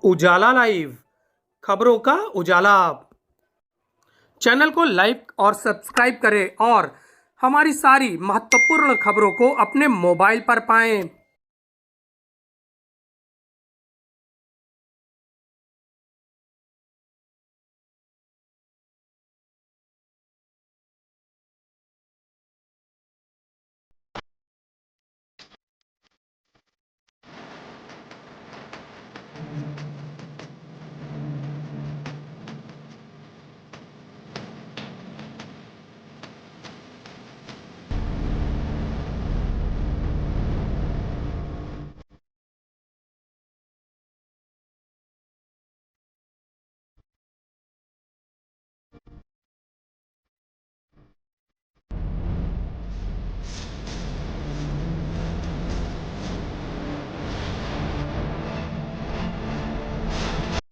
उजाला live, खबरों का उजाला। Channel को लाइक और सब्सक्राइब करें और हमारी सारी महत्वपूर्ण खबरों को अपने मोबाइल पर पाएं।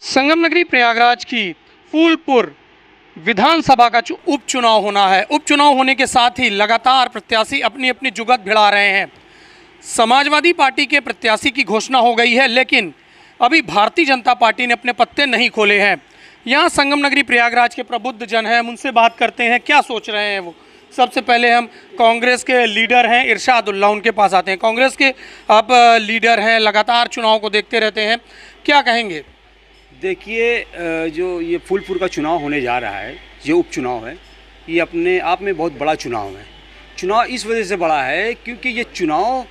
संगम नगरी प्रयागराज की फूलपुर विधानसभा का उपचुनाव होना है। उपचुनाव होने के साथ ही लगातार प्रत्याशी अपनी अपनी जुगत भिड़ा रहे हैं। समाजवादी पार्टी के प्रत्याशी की घोषणा हो गई है, लेकिन अभी भारतीय जनता पार्टी ने अपने पत्ते नहीं खोले हैं। यहाँ संगम नगरी प्रयागराज के प्रबुद्ध जन हैं, हम उनसे बात करते हैं क्या सोच रहे हैं वो। सबसे पहले हम कांग्रेस के लीडर हैं इरशादुल्ला, उनके पास आते हैं। कांग्रेस के आप लीडर हैं, लगातार चुनाव को देखते रहते हैं, क्या कहेंगे? देखिए, जो ये फूलपुर का चुनाव होने जा रहा है, ये उपचुनाव है, ये अपने आप में बहुत बड़ा चुनाव है। चुनाव इस वजह से बड़ा है क्योंकि ये चुनाव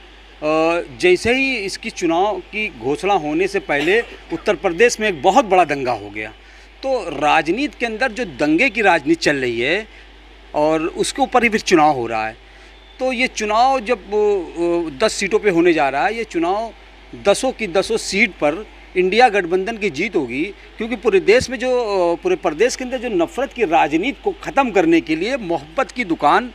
जैसे ही इसकी चुनाव की घोषणा होने से पहले उत्तर प्रदेश में एक बहुत बड़ा दंगा हो गया। तो राजनीति के अंदर जो दंगे की राजनीति चल रही है और उसके ऊपर ही फिर चुनाव हो रहा है। तो ये चुनाव जब 10 सीटों पे होने जा रहा है, ये चुनाव 10 की 10 सीट पर इंडिया गठबंधन की जीत होगी, क्योंकि पूरे देश में पूरे प्रदेश के अंदर जो नफ़रत की राजनीति को ख़त्म करने के लिए मोहब्बत की दुकान,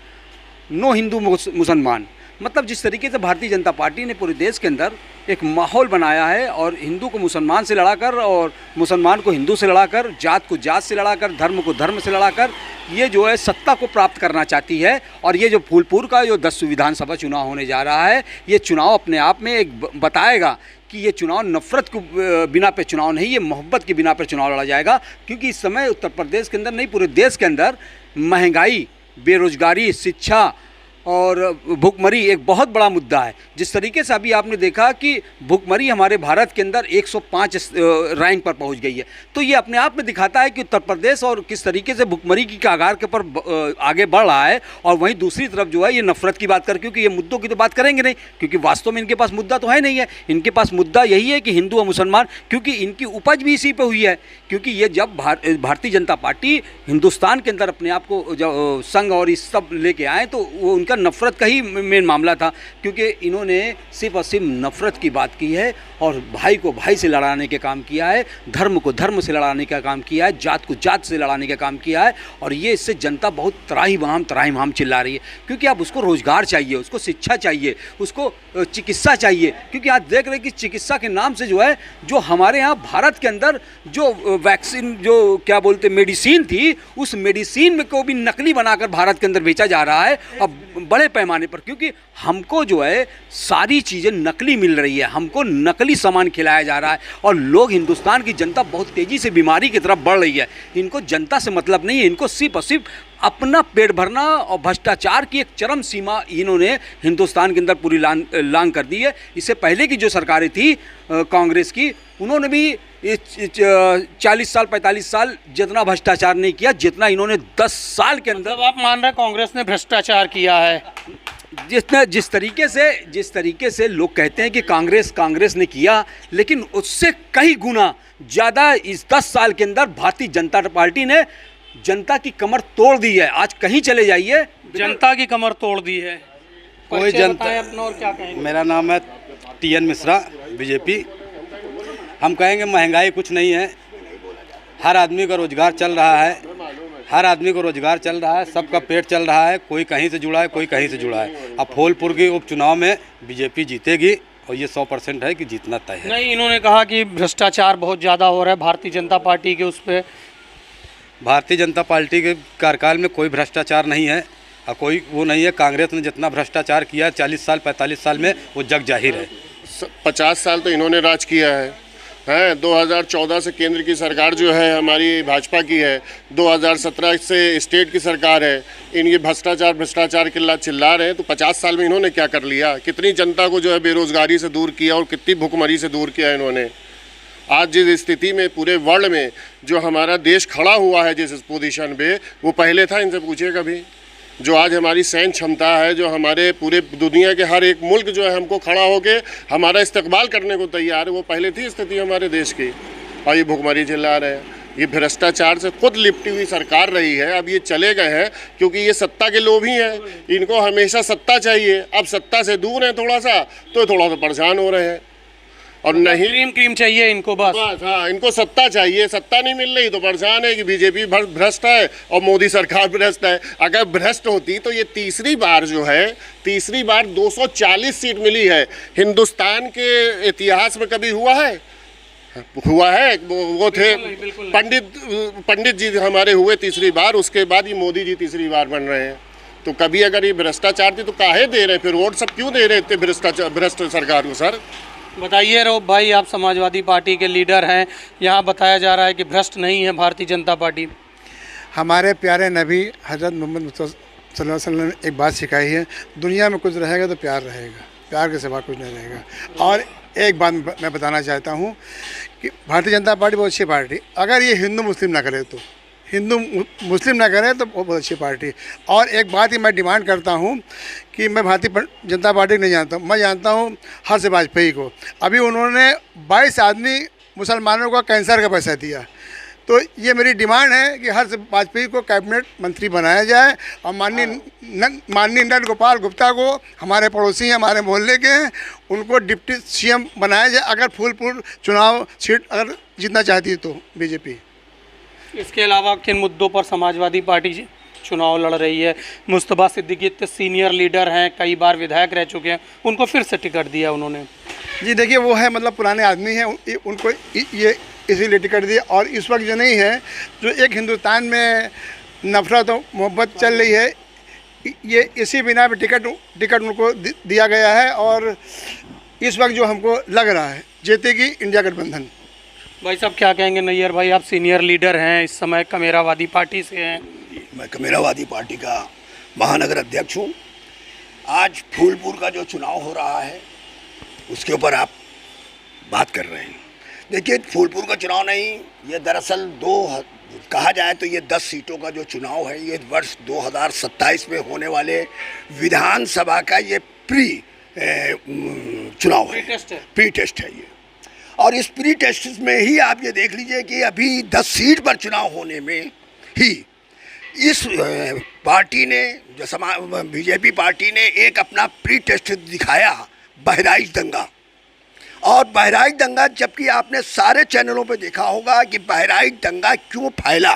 नो हिंदू मुसलमान, मतलब जिस तरीके से भारतीय जनता पार्टी ने पूरे देश के अंदर एक माहौल बनाया है और हिंदू को मुसलमान से लड़ाकर और मुसलमान को हिंदू से लड़ाकर, जात को जात से लड़ाकर, धर्म को धर्म से लड़ाकर ये जो है सत्ता को प्राप्त करना चाहती है। और ये जो फूलपुर का जो 10 विधानसभा चुनाव होने जा रहा है, ये चुनाव अपने आप में एक बताएगा कि ये चुनाव नफ़रत को बिना पे चुनाव नहीं, ये मोहब्बत के बिना पर चुनाव लड़ा जाएगा। क्योंकि इस समय उत्तर प्रदेश के अंदर नहीं, पूरे देश के अंदर महंगाई, बेरोजगारी, शिक्षा और भुखमरी एक बहुत बड़ा मुद्दा है। जिस तरीके से अभी आपने देखा कि भुखमरी हमारे भारत के अंदर 105 रैंक पर पहुंच गई है, तो ये अपने आप में दिखाता है कि उत्तर प्रदेश और किस तरीके से भुखमरी की कगार के पर आगे बढ़ रहा है। और वहीं दूसरी तरफ जो है ये नफ़रत की बात कर, क्योंकि ये मुद्दों की तो बात करेंगे नहीं, क्योंकि वास्तव में इनके पास मुद्दा तो है नहीं है। इनके पास मुद्दा यही है कि हिंदू और मुसलमान, क्योंकि इनकी उपज भी इसी पर हुई है। क्योंकि ये जब भारतीय जनता पार्टी हिंदुस्तान के अंदर अपने आप को जब संघ और इस सब लेके आए, तो वो उनका नफ़रत का ही मेन मामला था। क्योंकि इन्होंने सिर्फ और सिर्फ नफ़रत की बात की है और भाई को भाई से लड़ाने के काम किया है, धर्म को धर्म से लड़ाने का काम किया है, जात को जात से लड़ाने का काम किया है। और ये इससे जनता बहुत त्राही-माम चिल्ला रही है। क्योंकि अब उसको रोज़गार चाहिए, उसको शिक्षा चाहिए, उसको चिकित्सा चाहिए। क्योंकि आज देख रहे हैं कि चिकित्सा के नाम से जो है, जो हमारे यहाँ भारत के अंदर जो वैक्सीन, जो क्या बोलते मेडिसिन थी, उस मेडिसिन में को भी नकली बनाकर भारत के अंदर बेचा जा रहा है अब बड़े पैमाने पर। क्योंकि हमको जो है सारी चीज़ें नकली मिल रही है, हमको नकली सामान खिलाया जा रहा है और लोग, हिंदुस्तान की जनता बहुत तेज़ी से बीमारी की तरफ बढ़ रही है। इनको जनता से मतलब नहीं है, इनको सिर्फ और सिर्फ अपना पेट भरना और भ्रष्टाचार की एक चरम सीमा इन्होंने हिंदुस्तान के अंदर पूरी लांग कर दी है। इससे पहले की जो सरकारें थी कांग्रेस की, उन्होंने भी 40 साल 45 साल जितना भ्रष्टाचार नहीं किया जितना इन्होंने 10 साल के अंदर। आप मान रहे हैं कांग्रेस ने भ्रष्टाचार किया है? जिस तरीके से लोग कहते हैं कि कांग्रेस ने किया, लेकिन उससे कई गुना ज़्यादा इस 10 साल के अंदर भारतीय जनता पार्टी ने जनता की कमर तोड़ दी है। आज कहीं चले जाइए, जनता की कमर तोड़ दी है। कोई जनता अपना और क्या कहेंगे? मेरा नाम है TN मिश्रा, बीजेपी। हम कहेंगे महंगाई कुछ नहीं है, हर आदमी का रोजगार चल रहा है, हर आदमी को रोजगार चल रहा है, सबका पेट चल रहा है, कोई कहीं से जुड़ा है, कोई कहीं से जुड़ा है। अब फूलपुर के उपचुनाव में बीजेपी जीतेगी और ये 100% है कि जीतना तय है। नहीं, इन्होंने कहा कि भ्रष्टाचार बहुत ज़्यादा हो रहा है भारतीय जनता पार्टी के उस पर। भारतीय जनता पार्टी के कार्यकाल में कोई भ्रष्टाचार नहीं है और कोई वो नहीं है। कांग्रेस ने जितना भ्रष्टाचार किया 40 साल 45 साल में, वो जग जाहिर है। 50 साल तो इन्होंने राज किया है हैं। 2014 से केंद्र की सरकार जो है हमारी भाजपा की है, 2017 से स्टेट की सरकार है। ये भ्रष्टाचार चिल्ला रहे हैं, तो 50 साल में इन्होंने क्या कर लिया? कितनी जनता को जो है बेरोजगारी से दूर किया और कितनी भुखमरी से दूर किया इन्होंने। आज जिस स्थिति में पूरे वर्ल्ड में जो हमारा देश खड़ा हुआ है जिस पोजीशन पे, वो पहले था? इनसे पूछिए कभी। जो आज हमारी सैन्य क्षमता है, जो हमारे पूरे दुनिया के हर एक मुल्क जो है हमको खड़ा होके हमारा इस्तकबाल करने को तैयार है, वो पहले थी स्थिति हमारे देश की। और ये भुखमरी चिल्ला रहे हैं। ये भ्रष्टाचार से खुद लिपटी हुई सरकार रही है। अब ये चले गए हैं क्योंकि ये सत्ता के लोभी हैं, इनको हमेशा सत्ता चाहिए। अब सत्ता से दूर हैं थोड़ा सा, तो थोड़ा सा परेशान हो रहे हैं। और नहीं क्रीम चाहिए इनको बस। हाँ, इनको सत्ता चाहिए। सत्ता नहीं मिल रही तो परेशान है कि बीजेपी भ्रष्ट है और मोदी सरकार भ्रष्ट है। अगर भ्रष्ट होती तो ये तीसरी बार 240 सीट मिली है। हिंदुस्तान के इतिहास में कभी हुआ है? वो थे पंडित जी हमारे हुए तीसरी बार, उसके बाद ये मोदी जी तीसरी बार बन रहे हैं। तो कभी अगर ये भ्रष्टाचार थी तो काहे दे रहे, फिर वोट सब क्यों दे रहे थे भ्रष्ट सरकार को? सर बताइए रऊफ भाई, आप समाजवादी पार्टी के लीडर हैं, यहाँ बताया जा रहा है कि भ्रष्ट नहीं है भारतीय जनता पार्टी। हमारे प्यारे नबी हज़रत मोहम्मद मुस्तफ़ा सल्लल्लाहु अलैहि वसल्लम ने एक बात सिखाई है, दुनिया में कुछ रहेगा तो प्यार रहेगा, प्यार के सिवा कुछ नहीं रहेगा। और एक बात मैं बताना चाहता हूँ कि भारतीय जनता पार्टी बहुत अच्छी पार्टी, अगर ये हिंदू मुस्लिम ना करे तो बहुत अच्छी पार्टी। और एक बात ही मैं डिमांड करता हूँ कि मैं भारतीय जनता पार्टी नहीं जानता हूँ, मैं जानता हूँ हर्ष वाजपेयी को। अभी उन्होंने 22 आदमी मुसलमानों को कैंसर का पैसा दिया। तो ये मेरी डिमांड है कि हर्ष वाजपेयी को कैबिनेट मंत्री बनाया जाए और माननीय नंद गोपाल गुप्ता को, हमारे पड़ोसी हैं, हमारे मोहल्ले के हैं, उनको डिप्टी सीएम बनाया जाए अगर फूलपुर चुनाव सीट अगर जीतना चाहती है तो बीजेपी। इसके अलावा किन मुद्दों पर समाजवादी पार्टी चुनाव लड़ रही है? मुस्तफा सिद्दीकी सीनियर लीडर हैं, कई बार विधायक रह चुके हैं, उनको फिर से टिकट दिया उन्होंने। जी देखिए, वो है मतलब पुराने आदमी हैं, उनको ये इसीलिए टिकट दिया। और इस वक्त जो नहीं है, जो एक हिंदुस्तान में नफरत और मोहब्बत चल रही है, ये इसी बिना पे टिकट उनको दिया गया है। और इस वक्त जो हमको लग रहा है जीतेगी इंडिया गठबंधन। भाई साहब क्या कहेंगे? नैयर भाई, आप सीनियर लीडर हैं, इस समय कमेरावादी पार्टी से हैं। मैं कमेरावादी पार्टी का महानगर अध्यक्ष हूँ। आज फूलपुर का जो चुनाव हो रहा है उसके ऊपर आप बात कर रहे हैं। देखिए, फूलपुर का चुनाव नहीं, ये दरअसल कहा जाए तो ये 10 सीटों का जो चुनाव है, ये वर्ष 2027 में होने वाले विधानसभा का ये चुनाव है, प्री टेस्ट है ये। और इस प्री टेस्ट में ही आप ये देख लीजिए कि अभी 10 सीट पर चुनाव होने में ही इस पार्टी ने, जो बीजेपी पार्टी ने एक अपना प्री टेस्ट दिखाया, बहराइच दंगा। और बहराइच दंगा, जबकि आपने सारे चैनलों पे देखा होगा कि बहराइच दंगा क्यों फैला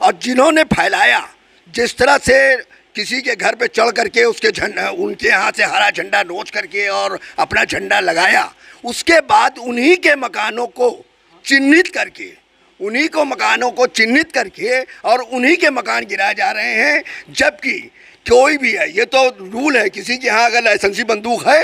और जिन्होंने फैलाया, जिस तरह से किसी के घर पे चढ़ करके उनके यहाँ से हरा झंडा नोच करके और अपना झंडा लगाया, उसके बाद उन्हीं के मकानों को चिन्हित करके और उन्हीं के मकान गिराए जा रहे हैं। जबकि कोई भी है, ये तो रूल है, किसी के यहाँ अगर लाइसेंसी बंदूक है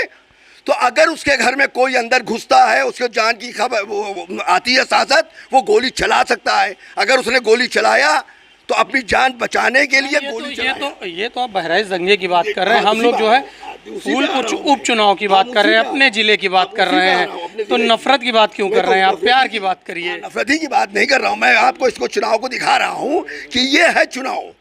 तो अगर उसके घर में कोई अंदर घुसता है, उसके जान की खबर आती है साथ, वो गोली चला सकता है। अगर उसने गोली चलाया तो अपनी जान बचाने के लिए गोली चलाया। ये तो आप बहराइच दंगे की बात कर रहे हैं, हम लोग जो है फूलपुर उपचुनाव की बात कर रहे हैं, अपने जिले की बात कर रहे हैं। तो नफरत की बात क्यों कर रहे हैं आप? प्यार की बात करिए। नफरत ही की बात नहीं कर रहा हूँ मैं, आपको इसको चुनाव को दिखा रहा हूँ कि ये है चुनाव।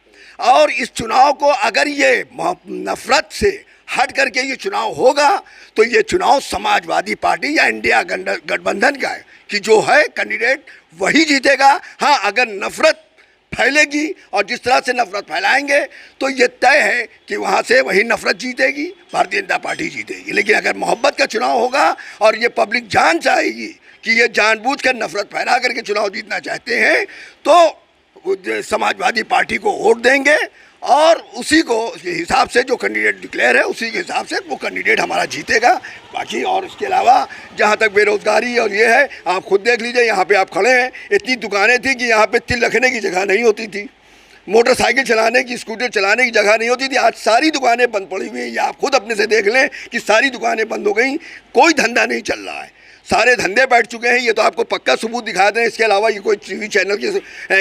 और इस चुनाव को अगर ये नफरत से हट करके ये चुनाव होगा तो ये चुनाव समाजवादी पार्टी या इंडिया गठबंधन का है कि जो है कैंडिडेट वही जीतेगा। हाँ, अगर नफरत फैलेगी और जिस तरह से नफरत फैलाएंगे तो ये तय है कि वहाँ से वही नफरत जीतेगी, भारतीय जनता पार्टी जीतेगी। लेकिन अगर मोहब्बत का चुनाव होगा और ये पब्लिक जान चाहेगी कि ये जानबूझकर नफरत फैला करके चुनाव जीतना चाहते हैं, तो समाजवादी पार्टी को वोट देंगे और उसी को उसके हिसाब से जो कैंडिडेट डिक्लेयर है उसी के हिसाब से वो कैंडिडेट हमारा जीतेगा। बाकी और इसके अलावा जहाँ तक बेरोज़गारी और ये है, आप खुद देख लीजिए, यहाँ पे आप खड़े हैं, इतनी दुकानें थी कि यहाँ पे तिल रखने की जगह नहीं होती थी, मोटरसाइकिल चलाने की, स्कूटर चलाने की जगह नहीं होती थी। आज सारी दुकानें बंद पड़ी हुई हैं, ये आप खुद अपने से देख लें कि सारी दुकानें बंद हो गई, कोई धंधा नहीं चल रहा है। सारे धंधे बैठ चुके हैं। ये तो आपको पक्का सबूत दिखा दें, इसके अलावा ये कोई टीवी चैनल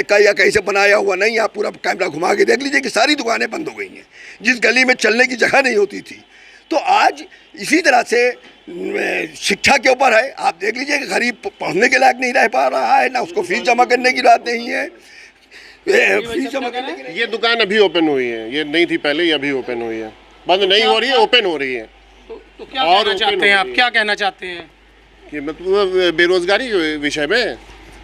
का या कहीं से बनाया हुआ नहीं। आप पूरा कैमरा घुमा के देख लीजिए कि सारी दुकानें बंद हो गई हैं, जिस गली में चलने की जगह नहीं होती थी। तो आज इसी तरह से शिक्षा के ऊपर है, आप देख लीजिए कि गरीब पढ़ने के लायक नहीं रह पा रहा है, ना उसको फीस जमा करने की बात नहीं है। फीस जमा करने की ये दुकान अभी ओपन हुई है, ये नहीं थी पहले, ये अभी ओपन हुई है, बंद नहीं हो रही है, ओपन हो रही है। तो क्या कहना चाहते हैं आप, क्या कहना चाहते हैं? कि मतलब बेरोजगारी के विषय में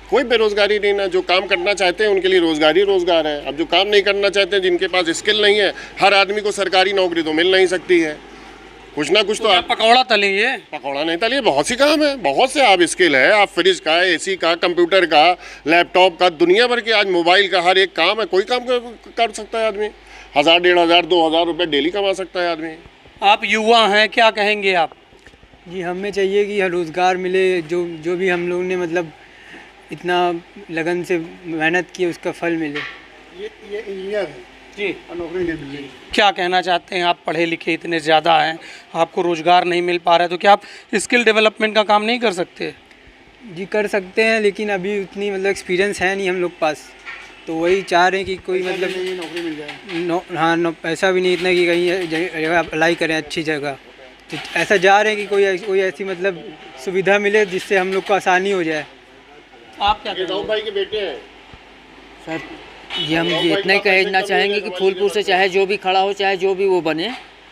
कोई बेरोजगारी नहीं ना, जो काम करना चाहते हैं उनके लिए रोजगार ही रोजगार है। अब जो काम नहीं करना चाहते हैं, जिनके पास स्किल नहीं है, हर आदमी को सरकारी नौकरी तो मिल नहीं सकती है, कुछ ना कुछ तो आप पकौड़ा तलेंगे। पकौड़ा नहीं तलिए, बहुत सी काम है, बहुत से आप स्किल है, आप फ्रिज का, एसी का, कंप्यूटर का, लैपटॉप का, दुनिया भर के आज मोबाइल का हर एक काम है। कोई काम कर सकता है आदमी, 1000, 1500, 2000 रुपये डेली कमा सकता है आदमी। आप युवा हैं, क्या कहेंगे आप? जी हमें चाहिए कि रोज़गार मिले, जो भी हम लोग ने मतलब इतना लगन से मेहनत की उसका फल मिले। ये इंजीनियर है जी, नौकरी नहीं मिल रही। क्या कहना चाहते हैं? आप पढ़े लिखे इतने ज़्यादा हैं, आपको रोज़गार नहीं मिल पा रहा है, तो क्या आप स्किल डेवलपमेंट का काम नहीं कर सकते? जी कर सकते हैं, लेकिन अभी उतनी मतलब एक्सपीरियंस है नहीं हम लोग पास, तो वही चाह रहे हैं कि कोई मतलब नौकरी मिल जाए। हाँ पैसा भी नहीं इतना कि कहीं जगह अप्लाई करें अच्छी जगह। तो ऐसा जा रहे हैं कि कोई ऐसी मतलब सुविधा मिले जिससे हम लोग को आसानी हो जाए। आप क्या ये राउत भाई के बेटे हैं। सर ये हम ये इतना ही कहना चाहेंगे कि फूलपुर से चाहे जो भी खड़ा हो, चाहे जो भी वो बने,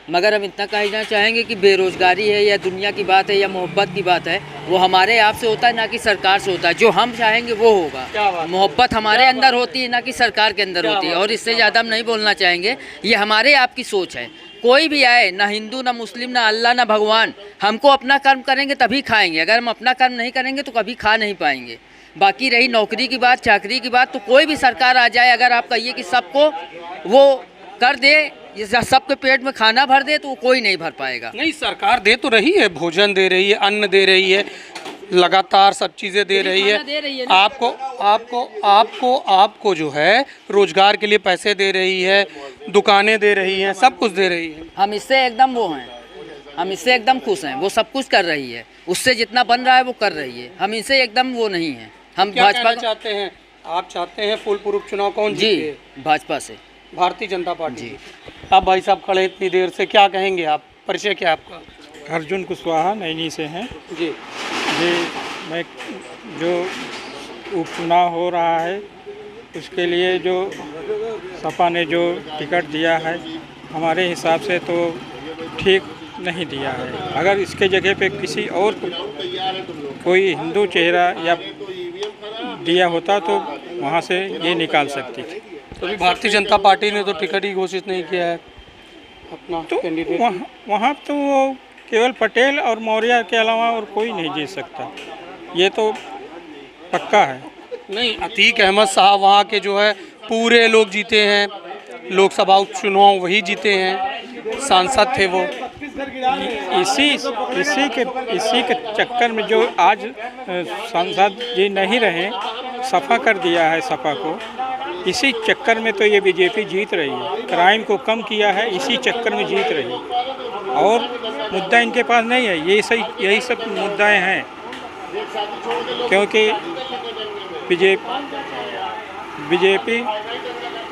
मगर हम इतना कहना चाहेंगे कि बेरोज़गारी है या दुनिया की बात है या मोहब्बत की बात है, वो हमारे आप से होता है ना कि सरकार से होता है। जो हम चाहेंगे वो होगा। मोहब्बत हमारे अंदर होती है ना कि सरकार के अंदर होती है, और इससे ज़्यादा हम नहीं बोलना चाहेंगे। ये हमारे आप की सोच है। कोई भी आए, ना हिंदू ना मुस्लिम ना अल्लाह ना भगवान, हमको अपना कर्म करेंगे तभी खाएंगे। अगर हम अपना कर्म नहीं करेंगे तो कभी खा नहीं पाएंगे। बाकी रही नौकरी की बात, चाकरी की बात, तो कोई भी सरकार आ जाए, अगर आप कहिए कि सबको वो कर दे, सबके पेट में खाना भर दे, तो कोई नहीं भर पाएगा। नहीं, सरकार दे तो रही है, भोजन दे रही है, अन्न दे रही है, लगातार सब चीज़ें दे रही है। आपको जो है रोजगार के लिए पैसे दे रही है, दुकानें दे रही हैं, सब कुछ दे रही है। हम इससे एकदम वो हैं, हम इससे एकदम खुश हैं। वो सब कुछ कर रही है, उससे जितना बन रहा है वो कर रही है। हम इससे एकदम वो नहीं हैं। हम क्या भाजपा कहना चाहते हैं? आप चाहते हैं फूलपुर उपचुनाव कौन जीते? जी भाजपा से, भारतीय जनता पार्टी। आप भाई साहब खड़े इतनी देर से, क्या कहेंगे आप? परिचय क्या आपका? अर्जुन कुशवाहा नैनी से हैं जी। जी। मैं जो उपचुनाव हो रहा है उसके लिए जो सपा ने जो टिकट दिया है, हमारे हिसाब से तो ठीक नहीं दिया है। अगर इसके जगह पे किसी और कोई हिंदू चेहरा या दिया होता तो वहाँ से ये निकाल सकती थी। तो अभी भारतीय जनता पार्टी ने तो टिकट ही घोषित नहीं किया है अपना तो कैंडिडेट। वहाँ तो वो केवल पटेल और मौर्य के अलावा और कोई नहीं जीत सकता, ये तो पक्का है। नहीं, अतीक अहमद साहब वहाँ के जो है पूरे लोग जीते हैं, लोकसभा उपचुनाव वही जीते हैं, सांसद थे वो। इसी के चक्कर में जो आज सांसद जी नहीं रहे, सफा कर दिया है सपा को, इसी चक्कर में तो ये बीजेपी जीत रही है। क्राइम को कम किया है, इसी चक्कर में जीत रही है। और मुद्दा इनके पास नहीं है, यही सब मुद्दाएं हैं। क्योंकि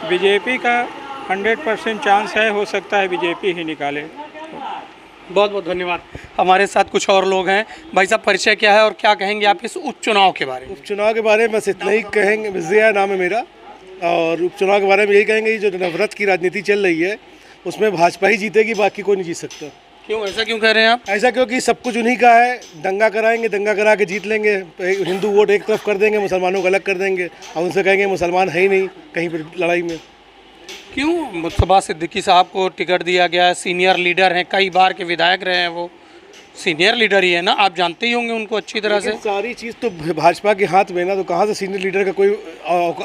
बीजेपी का 100% चांस है, हो सकता है बीजेपी ही निकाले। बहुत बहुत धन्यवाद। हमारे साथ कुछ और लोग हैं। भाई साहब, परिचय क्या है और क्या कहेंगे आप इस उपचुनाव के बारे में? उपचुनाव के बारे में बस इतना ही कहेंगे, जिया नाम है मेरा, और उपचुनाव के बारे में यही कहेंगे, जो नफरत की राजनीति चल रही है उसमें भाजपा ही जीतेगी, बाकी कोई नहीं जीत सकता। क्यों, ऐसा क्यों कह रहे हैं आप? ऐसा क्योंकि सब कुछ उन्हीं का है। दंगा कराएंगे, दंगा करा के जीत लेंगे, हिंदू वोट एक तरफ कर देंगे, मुसलमानों को अलग कर देंगे, और उनसे कहेंगे मुसलमान है ही नहीं कहीं पर लड़ाई में। क्यों? मुस्तफा सिद्दीकी साहब को टिकट दिया गया है, सीनियर लीडर हैं, कई बार के विधायक रहे हैं, वो सीनियर लीडर ही है ना, आप जानते ही होंगे उनको अच्छी तरह से। सारी चीज़ तो भाजपा के हाथ में ना, तो कहाँ से सीनियर लीडर का कोई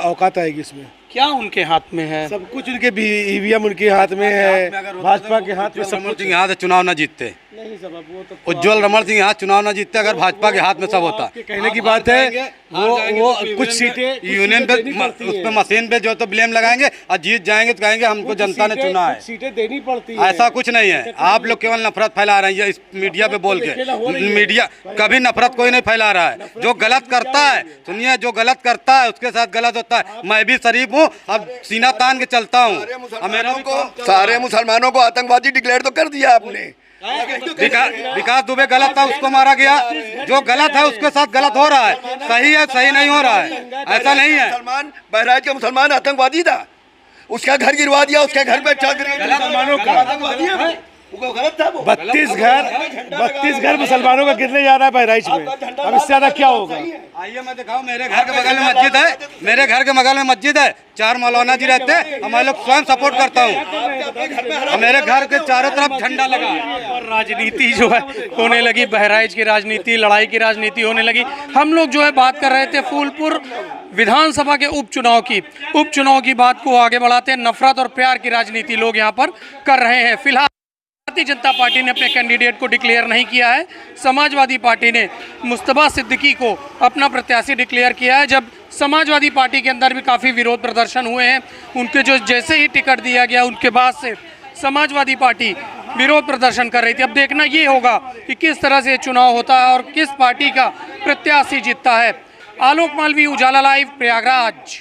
औकात आएगी इसमें? क्या उनके हाथ में है? सब कुछ उनके ईवीएम उनके हाथ में है, भाजपा के हाथ में सब रमन सिंह यहाँ से चुनाव न जीतते। नहीं सब वो तो उज्जवल रमन सिंह यहाँ चुनाव न जीतते अगर भाजपा के हाथ में सब होता। कहने की बात है वो कुछ सीटें यूनियन पे उस पे मशीन पे जो तो ब्लेम लगाएंगे और जीत जाएंगे तो कहेंगे हमको जनता ने चुना है। सीटें देनी पड़ती है। ऐसा कुछ नहीं है, आप लोग केवल नफरत फैला रहे हैं इस मीडिया पे बोल के। मीडिया कभी नफरत कोई नहीं फैला रहा है। जो गलत करता है, सुनिए, जो गलत करता है उसके साथ गलत होता है। मैं भी शरीफ हूँ, अब सीना तान के चलता हूँ। सारे मुसलमानों को आतंकवादी डिक्लेयर तो कर दिया आपने। विकास दुबे गलत था, उसको मारा गया। जो गलत है उसके साथ गलत हो रहा है, सही है सही नहीं हो रहा है, ऐसा नहीं है। मुसलमान बहराइच का मुसलमान आतंकवादी था, उसका घर गिरवा दिया, उसके घर पे मुसलमानों का आतंकवादी है वो गलत था। वो 32 घर मुसलमानों का गिरने जा रहा है बहराइच में। अब इससे ज्यादा क्या होगा? आइए मैं दिखाऊं, मेरे घर के बगल में मस्जिद है, मेरे घर के बगल में मस्जिद है, 4 मौलाना जी रहते हैं, हमारे लोग स्वयं सपोर्ट करता हूँ। मेरे घर के चारों तरफ झंडा लगा है। और राजनीति जो है होने लगी, बहराइच की राजनीति, लड़ाई की राजनीति होने लगी। हम लोग जो है बात कर रहे थे फूलपुर विधानसभा के उपचुनाव की बात को आगे बढ़ाते हैं। नफरत और प्यार की राजनीति लोग यहाँ पर कर रहे हैं। फिलहाल भारतीय जनता पार्टी ने अपने कैंडिडेट को डिक्लेयर नहीं किया है। समाजवादी पार्टी ने मुस्तफा सिद्दीकी को अपना प्रत्याशी डिक्लेयर किया है। जब समाजवादी पार्टी के अंदर भी काफ़ी विरोध प्रदर्शन हुए हैं, उनके जो जैसे ही टिकट दिया गया उनके बाद से समाजवादी पार्टी विरोध प्रदर्शन कर रही थी। अब देखना ये होगा कि किस तरह से चुनाव होता है और किस पार्टी का प्रत्याशी जीतता है। आलोक मालवी, उजाला लाइव, प्रयागराज।